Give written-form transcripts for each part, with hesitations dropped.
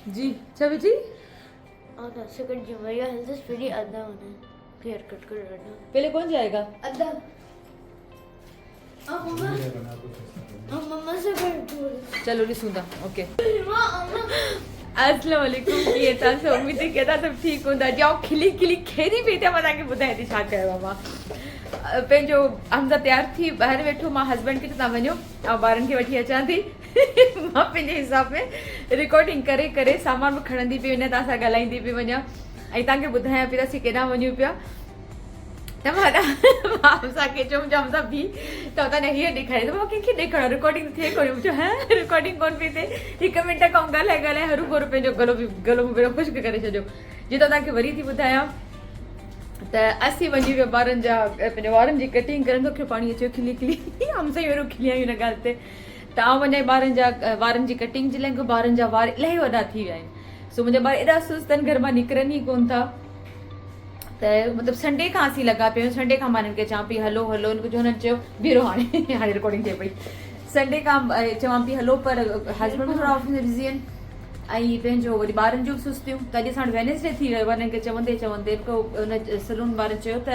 जी चलो जी और सेकंड जी भैया हेल्थ फ्री आधा होना हेयर कट कर रहा पहले कौन जाएगा? आधा मम्मा मम्मा से कर चलो ॾिसूं था ओके। मम्मा अस्सलाम वालेकुम कीअं था सब? उम्मीद थी केॾा सभु ठीकु हूंदा। जाओ खिली खिली खेरी पई था। मां तव्हांखे ॿुधायां थी छा कयो मां। पंहिंजो हमज़ा तयारु थी ॿाहिरि वेठो, मां हस्बैंड खे तव्हां वञो ऐं ॿारनि खे वठी अचां थी। मां पंहिंजे हिसाब में रिकॉर्डिंग करे करे सामान बि खणंदी पई वञा, तव्हां सां ॻाल्हाईंदी पई वञा ऐं तव्हांखे ॿुधायां पई असीं केॾां वञूं पिया। त मां असांखे चऊं जाम सां बि त हुतां हीअं ॾेखारे त मां कंहिंखे ॾेखारियो रिकॉर्डिंग थिए कोन। चयो है रिकॉर्डिंग कोन पई थिए। 1 मिंट खां ॻाल्हाए ॻाल्हाए हरू भरू पंहिंजो गलो बि ख़ुश्क करे छॾियो। जीअं त तव्हांखे वरी थी ॿुधायां त असीं वञी वियो ॿारनि जा पंहिंजे वारनि जी कटिंग करण। मूंखे पाणी अचो खिली खिली हम सही वरो खिली आहियूं हिन ॻाल्हि ते। त आउं वञा ॿारनि जा वारनि जी कटिंग जे लाइ ॿारनि जा वार इलाही वॾा थी विया आहिनि। सो मुंहिंजा ॿार एॾा सुस्त आहिनि, घर मां निकिरनि ई कोन था। त मतिलबु संडे खां असीं लॻा पिया आहियूं। संडे खां मां हिननि खे चवां पई हलो हलो, कुझु हुननि चयो बीरो हाणे रिकॉर्डिंग थिए पई। संडे खां चवां पई हलो, पर हस्बैंड बि थोरा ऑफिस में बिज़ी आहिनि ऐं पंहिंजो वरी ॿारनि जूं बि सुस्तियूं। त अॼु असां वेनसडे थी वियो आहे। हिननि खे चवंदे चवंदे हुन सलून वारनि चयो त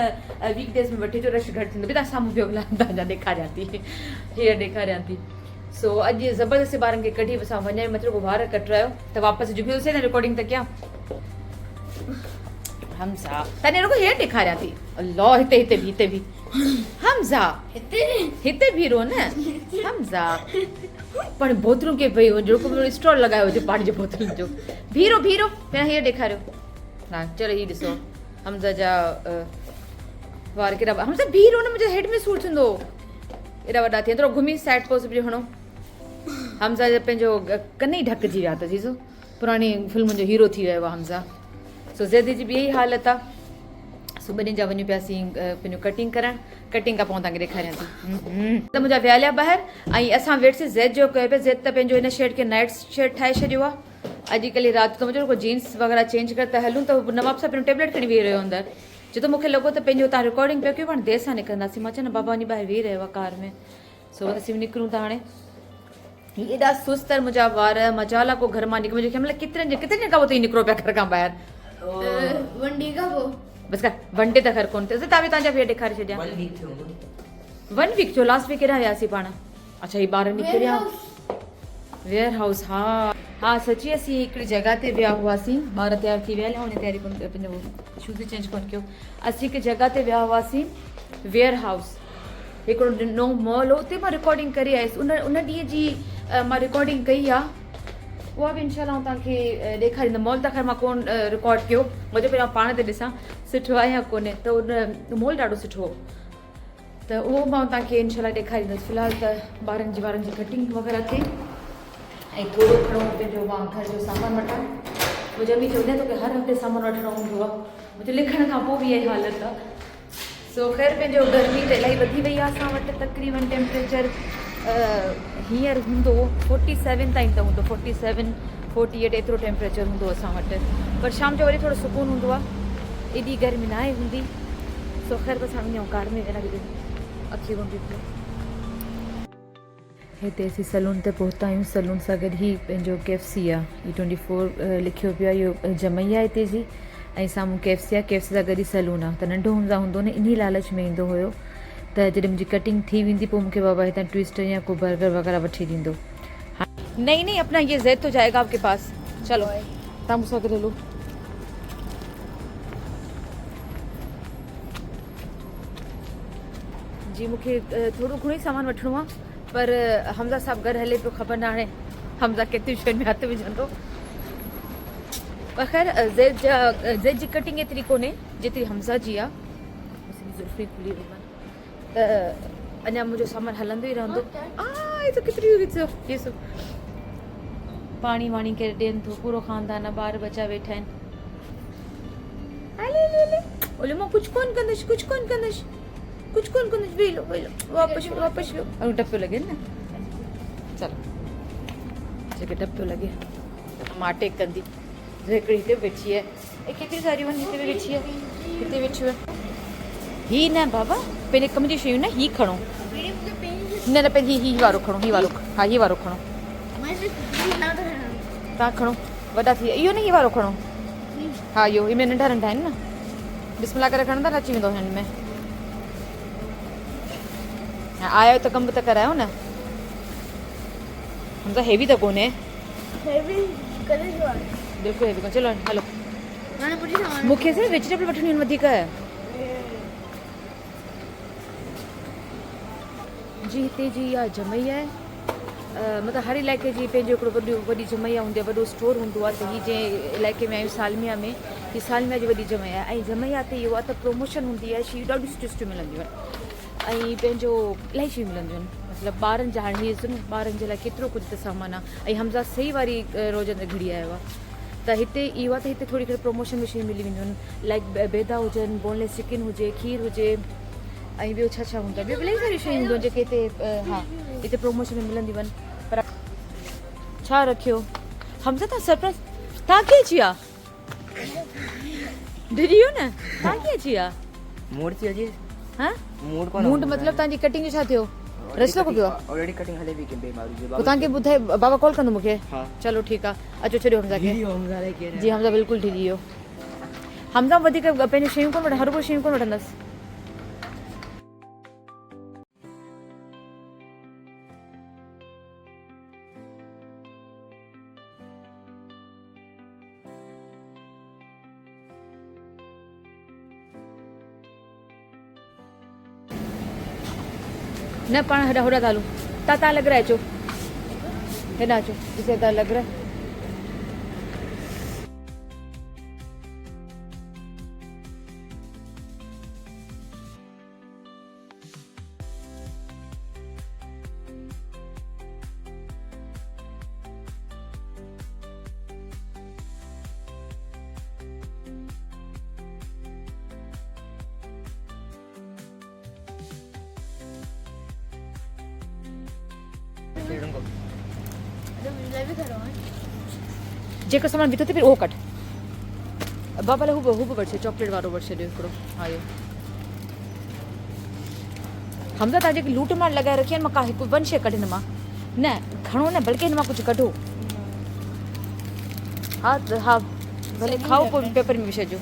वीकडेज़ में वठी अचो, रश घटि थींदो। बि तव्हां साम्हूं पियो तव्हांजा ॾेखारियां थी, हीअं ॾेखारियां थी। सो अॼु ज़बरदस्ती ॿारनि खे कढी असां वञे मतिलबु वार कटरायो त वापसि जुबियोसीं न रिकॉर्डिंग त कयां। हमज़ा तने रुको हेयर ॾेखारियां थी। अल्लाह हिते बि हमज़ा हिते बि रो न हमज़ा। पाण बोतलूं के भई जो स्टॉल लॻायो हुजे पाणी जी बोतलुनि जो। बीरो पहिरियों हीअ ॾेखारियो। हा चलो हीअ ॾिसो हमज़ा जा वार केॾा हमज़ा बीरो न, मुंहिंजे हेड में सूर थींदो एॾा वॾा थियनि। थोरो घुमी साइड पोइ सिबी हणो। हमज़ा जा पंहिंजो कन ई ढकिजी विया त जीज़ो पुराणी फिल्मुनि जो हीरो थी वियो आहे हमज़ा। सो ज़ैदी जी बि इहा ई हालत आहे। सो ॿिन्हिनि जा वञूं पियासीं पंहिंजो कटिंग करणु। कटिंग खां पोइ तव्हांखे ॾेखारियां थी। त मुंहिंजा वियालिया ॿाहिरि ऐं असां वेठसीं ज़ैद जो कयो पिया। ज़ैद त पंहिंजो हिन शर्ट खे नाइट शर्ट ठाहे छॾियो आहे। अॼुकल्ह राति जो मुंहिंजो जींस वग़ैरह चेंज करे त हलूं त नवाब सां पहिरियों टेबलेट खणी वेही रहियो अंदरि। छो त मूंखे लॻो त पंहिंजो तव्हां रिकॉर्डिंग पिया कयो, पाण देरि सां निकिरंदासीं। मां चयो न बाबा वञी ॿाहिरि वेही रहियो आहे कार में। सो असीं बि निकिरूं था हाणे। हीअ एॾा सुस्त आहिनि मुंहिंजा वार, मजाला को घर मां निकिरो। मुंहिंजे खे मतलबु केतिरनि ॾींहं खां पोइ निकिरो पिया घर खां ॿाहिरि। वंडी का वो बस कर वनडे त ख़ैर कोन थिए। तव्हां बि तव्हांजा भेट ॾेखारे छॾिया। 1 वीक जो लास्ट वीक केॾा वियासीं पाण? अच्छा ही ॿार निकिरिया वेयर हाउस। हा हा सची असीं हिकिड़ी जॻह ते विया हुआसीं। ॿार तयारु थी विया हुन तयारी कोन पंहिंजो शूज़ चेंज कोन कयो। असीं हिकु जॻह ते विया हुआसीं वेयर हाउस, हिकिड़ो नओं मॉल हो, उते मां रिकॉर्डिंग करे आयसि। उन ॾींहं जी मां रिकॉर्डिंग कई आहे। उहा बि इनशाला तव्हांखे ॾेखारींदमि। मॉल त ख़ैर मां कोन रिकॉर्ड कयो, मुंहिंजो पहिरियों पाण ते ॾिसां सुठो आहे या कोन्हे। त उन मॉल ॾाढो सुठो हो, त उहो मां तव्हांखे इनशाला ॾेखारींदसि। फ़िलहालु त ॿारनि जी कटिंग वग़ैरह थिए ऐं थोरो घणो पंहिंजो मां घर जो सामान वठां। मुंहिंजी अम्मी चवंदी आहे तोखे हर हफ़्ते सामान वठिणो हूंदो आहे। मुंहिंजे लिखण खां पोइ बि इहा हालत आहे। सो ख़ैर पंहिंजो गर्मी त इलाही वधी वई आहे। असां वटि तक़रीबन टेम्परेचर हींअर हूंदो 47 ताईं त हूंदो, 47 48 एतिरो टेम्परेचर हूंदो असां वटि। पर शाम जो वरी थोरो सुकून हूंदो आहे, एॾी गर्मी न आहे हूंदी। सो ख़ैर बसि हाणे वञूं कार में वेना अखी कोन थी। हिते असीं सलून ते पहुता आहियूं। सलून सां गॾु ई पंहिंजो KFC आहे। E24 लिखियो पियो आहे, इहो जमई आहे हिते जी। ऐं साम्हूं KFC आहे, KFC सां गॾु ई सलून आहे। त नंढो हूंदो न इन लालच में ईंदो हुयो त जॾहिं मुंहिंजी कटिंग थी वेंदी पोइ मूंखे बाबा हितां ट्विस्टर या को बर्गर वग़ैरह वठी ॾींदो। नहीं अपना ये ज़ैद तो जाएगा आपके पास। चलो तव्हां मूंसां गॾु हलो। जी मूंखे थोरो घणो ई सामान वठिणो आहे, पर हमज़ा साहिबु गॾु हले पियो। ख़बर न हाणे हमज़ा केतिरी शयुनि में हथु विझंदो। पर ख़ैर ज़ैद जी कटिंग एतिरी कोन्हे जेतिरी हमज़ा जी आहे। ज़ुल्फ़ी खुली वई त अञा मुंहिंजो सामान हलंदो ई रहंदो। तो केतिरी ॾिसो पाणी वाणी करे ॾियनि थो पूरो खानदान, ॿार बचा वेठा आहिनि। ओले मां कुझु कोन कंदसि वेही लो वापसि वियो डप पियो लॻे न। चलो जेके डप पियो लॻे मां टेक कंदी। हिकिड़ी हिते वेठी आहे, केतिरी सारियूं आहिनि हिते वेठी आहे, हिते वेठी आहे। ही न बाबा पंहिंजे कम जी शयूं न ही खणो। न पंहिंजी ही वारो खणो, ही वारो। हा ही वारो खणो, तव्हां खणो। वॾा थी इहो न ये वारो खणो हा इहो इनमें नंढा नंढा आहिनि न बिस्मिल्लाह करे खणंदा न अची वेंदो हिन में आयो त कमु त करायो न हम त हेवी त कोन्हे हेवी करे जो आहे बिल्कुलु हेवी कोन्हे चलो हलो हाणे पुठी सामान मूंखे सिर्फ़ु वेजिटेबल वठणियूं आहिनि वधीक जी हिते जी इहा जमई आहे मतिलबु हर इलाइक़े जी पंहिंजो हिकिड़ो वॾी जमैया हूंदी आहे वॾो स्टोर हूंदो आहे त हीअ जंहिं इलाइक़े में आहियूं सालमिया में हीअ सालमिया जी वॾी जमैया आहे ऐं जमैया ते इहो आहे त प्रमोशन हूंदी आहे शयूं ॾाढियूं सुठियूं सुठियूं मिलंदियूं आहिनि ऐं पंहिंजो इलाही शयूं मिलंदियूं आहिनि मतिलबु ॿारनि जा हाणे हीअ ॾिसो न ॿारनि जे लाइ केतिरो कुझु त सामान आहे ऐं हमज़ा सही वारी रोज़नि घड़ी आयो आहे त हिते इहो आहे त हिते थोरी घणी प्रमोशन में शयूं मिली वेंदियूं आहिनि लाइक बेदा हुजनि बोनलेस चिकन हुजे खीर हुजे ऐं ॿियो छा छा हूंदो आहे ॿियो इलाही सारियूं शयूं हूंदियूं आहिनि जेके हिते हा हिते प्रमोशन में मिलंदियूं आहिनि पर छा रखियो हमज़ा तव्हां सरप्राइज़ तव्हां कीअं अची विया डिडी हो न तव्हां कीअं अची विया मूड थी अजी हाँ मूड कोन मूंड मतिलबु तव्हांजी कटिंग जो छा थियो रस्तो को पियो आहे ऑलरेडी कटिंग हले भी के बीमारी जो पोइ तव्हांखे ॿुधाए बाबा कॉल कंदो मूंखे हां चलो ठीकु आहे अचो छॾियो हमज़ा खे हमज़ा रे के जी हमज़ा बिल्कुलु ढिली वियो हमज़ा वधीक पंहिंजी शयूं कोन वठ हर कोई शयूं कोन वठंदसि न पाण हेॾा होॾा था हलूं तव्हां लॻ रहा अचो हेॾा अचो ॾिसे तव्हां लॻ रहा मुझे भी करो जेको सामान विधो थी फिर उहो कट बाबा लाइ हू बि वठी छॾ चॉकलेट वारो वठी छॾियो हिकिड़ो हा इहो हमज़ा तव्हां जेकी लूट मार लॻाए रखी आहिनि मां का हिकु वन शइ कढ हिन मां न खणो न बल्कि हिन मां कुझु कढो हा हा भले खाओ पोइ पेपर में विझी छॾिजो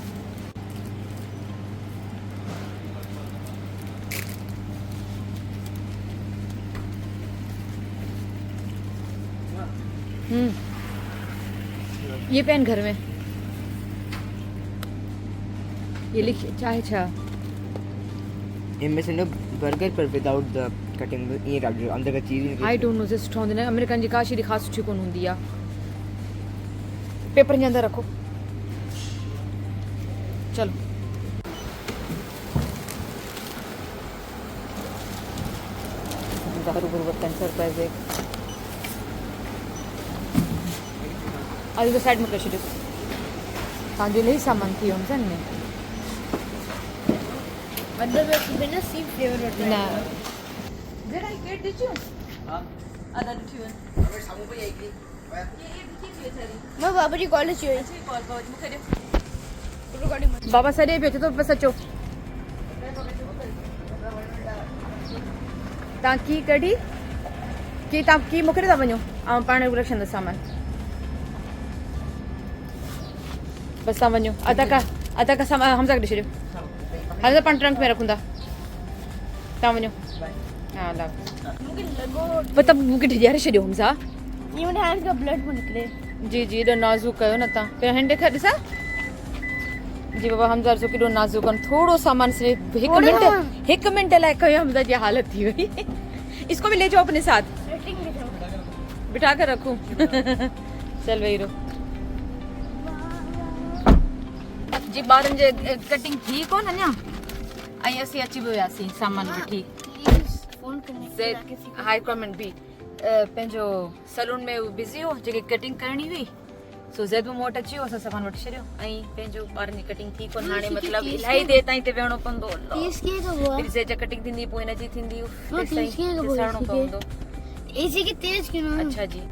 ये पेन घर में ये लिखिए चाहे छा इनमें से बर्गर पर विदाउट द कटिंग ये डाल दो अंदर का चीज I don't know this strong ने अमेरिकन जी का शइ ख़ासि सुठी कोन हूंदी आहे पेपर जे अंदरि रखो चलो ज़रूर वतन सरप्राइज है अॼु त साइड में करे छॾियो तव्हांजो इलाही सामान थी वियो सम्झनि में मतलब बिना सी फ्लेवर न जरा केट ॾिजो हां आधा ॾिठी वञ अगर सामू पे आई की ये ॾिठी थी वेचारी मैं बाबा जी कॉलेज हुई अच्छी कॉल करो मूंखे ॾियो रिकॉर्डिंग बाबा सॾे पियो चए थो बसि अचो तव्हां की कढी की तव्हां की मूंखे था वञो ऐं पाण रखंदसि सामान बसि तव्हां वञो अदा का सामान हमज़ा खे ॾेई छॾियो हाणे त पाण ट्रंक में रखूं था तव्हां वञो हा ला मुझे लगो पोइ तव्हां मूंखे ॾियारे छॾियो हमज़ा ये मेरे हैंड का ब्लड में निकले जी जी एॾो नाज़ुक कयो न तव्हां पहिरियों हैंड ॾेखार ॾिसां जी बाबा हमज़ा जो केॾो नाज़ुक आहिनि थोरो सामान सिर्फ़ु हिकु मिंट लाइ कयो हमज़ा जी हालत थी वई इसको भी ले जाओ अपने साथ रेटिंग दिखाओ बिठा कर रखूं चल वही रहो जी ॿारनि जे कटिंग थी कोन अञा ऐं असीं अची बि वियासीं सामान वठी प्लीज फोन करने हाई कमेंट बि पंहिंजो सलून में बिज़ी हो जेके कटिंग करणी हुई सो ज़ैद मूं वटि अची वियो असां सामान वठी छॾियो ऐं पंहिंजो ॿारनि जी कटिंग थी कोन हाणे मतिलबु इलाही देरि ताईं हिते वेहणो पवंदो तीस की तो हुआ फिर ज़ैद जा कटिंग थींदी पोइ हिनजी थींदी तीस की तो ॾिसणो पवंदो एसी की तेज क्यों ना अच्छा जी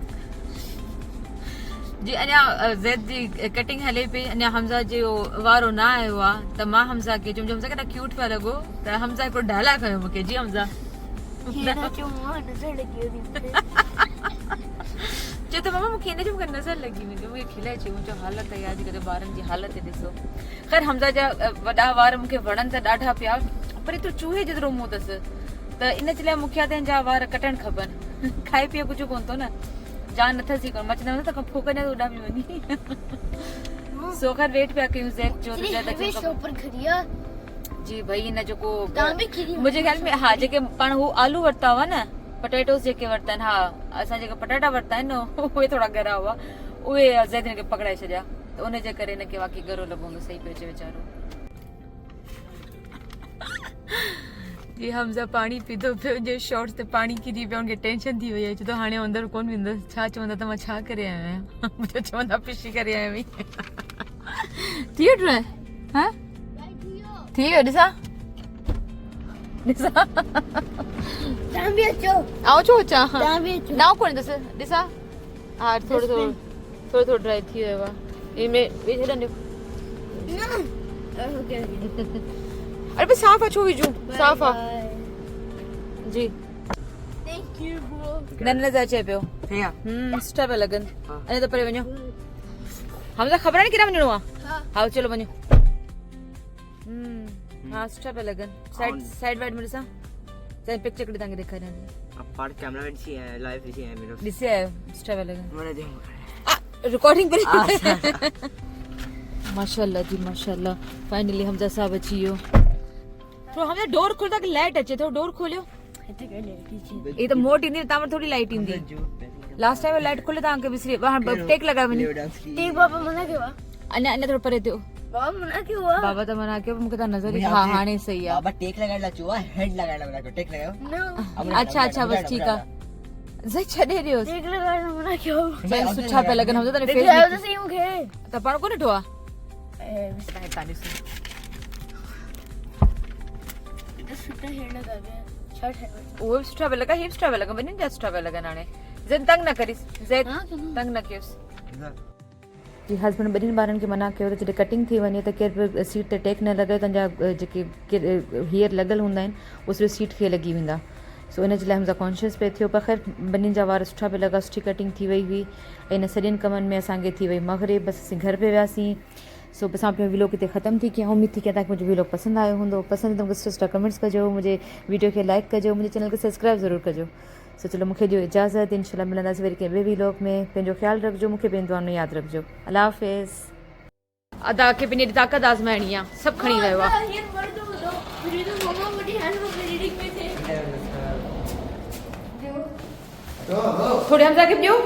जी अञा ज़ैद जी कटिंग हले पई अञा हमज़ा जो वारो न आयो आहे त मां हमज़ा खे चयो हमज़ा केॾा क्यूट पिया लॻो त हमज़ा हिकिड़ो डायलॉग कयो मूंखे जी हमज़ा हेड़ा क्यों हुआ नजर लगी होगी चए त मम्मा मूंखे हिन जो मूंखे नज़र लॻी वेंदी मूंखे खिलाए चयो मुंहिंजो हालत यादि करे ॿारनि जी हालत ॾिसो ख़ैर हमज़ा जा वॾा वार मूंखे वणनि त ॾाढा पिया पर एतिरो चूहे जेतिरो मुंहुं अथसि त इन जे लाइ मूंखे जा वार कटणु खपनि खाए पीए कुझु कोन थो न जान नथसि कोन मां चवंदा त फूक ॾियां त उॾामी वञी सो ख़ैर वेट पिया कयूं ज़ैक जो ऊपर खड़िया जी भई हिन जेको तव्हां बि खीरी मुंहिंजे ख्याल में हा जेके पाण हू आलू वरिता हुआ न पटेटोस जेके वरिता आहिनि हा असां जेके पटाटा वरिता आहिनि न उहे थोरा ॻरा हुआ उहे ज़ैद खे पकड़ाए छॾिया त उनजे करे हिनखे वाक़ई ॻरो लॻो हूंदो सही पियो अचे वीचारो जी हमज़ा पाणी पीतो पियो जे शॉर्ट्स ते पाणी किरी पियो हुनखे टेंशन थी वई आहे छो त हाणे अंदरि कोन वेंदसि छा चवंदा त मां छा करे आयो आहियां मुंहिंजो चवंदा पिसी करे आयो आहीं थी वियो ड्राय हा थी वियो ॾिसां तव्हां बि अचो आऊं छो अचां तव्हां बि अचो नाव कोन ॾिस ॾिसां हा थोरो ड्राई थी वियो आहे इनमें विझ छॾंदो अरे भाई साफ़ आहे छो विझूं साफ़ आहे जी थैंक यू ब्रो न नज़र अचे पियो सुठा पिया लॻनि अञा त परे वञो हमज़ा ख़बर आहे केॾांहुं वञिणो आहे हा चलो वञो हाँ सुठा पिया लॻनि साइड वाइड में ॾिसां चाहे पिक्चर कढी तव्हांखे ॾेखारियां पाण कैमरा में ॾिसी आया लाइव ॾिसी आया मेरो ॾिसी आयो सुठा पिया लॻनि મને દે रिकॉर्डिंग करे माशाल्लाह जी माशाल्लाह फाइनली हमज़ा साहब अची वियो तो हमज़ा डोर खोलता कि लाइट अचे थोरो डोर खोलियो ये तो मोट ईंदी तव्हां वटि थोरी लाइट ईंदी लास्ट टाइम लाइट खोले तव्हांखे विसरी टेक लॻाए वञी ठीक बाबा मना कयो अञा अञा थोरो परे थियो बाबा मना कयो बाबा त मना कयो मूंखे त नज़र ई हा हाणे सही आहे बाबा टेक लगाइला चुआ हेड लगाइला मना को टेक लगायो अच्छा अच्छा बस ठीकु आहे ज़े छॾे ॾियो ठीक लगाइण मना कयो चल सुठा पिया लॻनि हमज़ा तने फेस ॾेखारियो त सही मूंखे त पाण कोन ॾिठो आहे सुठा हेड लगा गया शर्ट है उहे बि सुठा पिया लॻा हे बि सुठा पिया लॻा ॿिन्हिनि जा सुठा पिया लॻनि हाणे ज़ैद तंग न करीस ज़ैद तंग न कयोसि जी हस्बैंड ॿिन्हिनि ॿारनि खे मना कयो त जॾहिं कटिंग थी वञे त केर बि सीट ते टेक न लॻायो तव्हांजा जेके हीयर लॻल हूंदा आहिनि उहे सिर्फ़ु सीट खे लॻी वेंदा सो इन जे लाइ हमज़ा कॉन्शियस पियो थियो पर ख़ैर ॿिन्हिनि जा वार सुठा पिया लॻा सुठी कटिंग थी वई हुई ऐं इन सॼनि कमनि में असांखे थी वई मग़रिब बसि असीं घर पे वियासीं सो असां पंहिंजो व्लॉग हिते ख़तमु थी कयां उमेद थी कयां तव्हांखे मुंहिंजो व्लॉग पसंदि आयो हूंदो पसंदि त मूंखे सुठा कमेंट्स कजो मुंहिंजे वीडियो खे लाइक कजो मुंहिंजे चैनल खे सब्सक्राइब ज़रूरु कजो सो चलो मूंखे ॾियो इजाज़त इंशाल्लाह मिलंदासीं वरी कंहिं ॿिए व्लॉग में पंहिंजो ख़्यालु रखिजो मूंखे पंहिंजो दुआ में यादि रखिजो अल्लाह हाफ़िज़ अदा खे पंहिंजी ताक़त आज़माइणी आहे सभु खणी वियो आहे ये पढ़ दो मुझे तो मम्मा मुझे हैंड में रीडिंग में थे थोड़ी हमज़ा खे ॾियो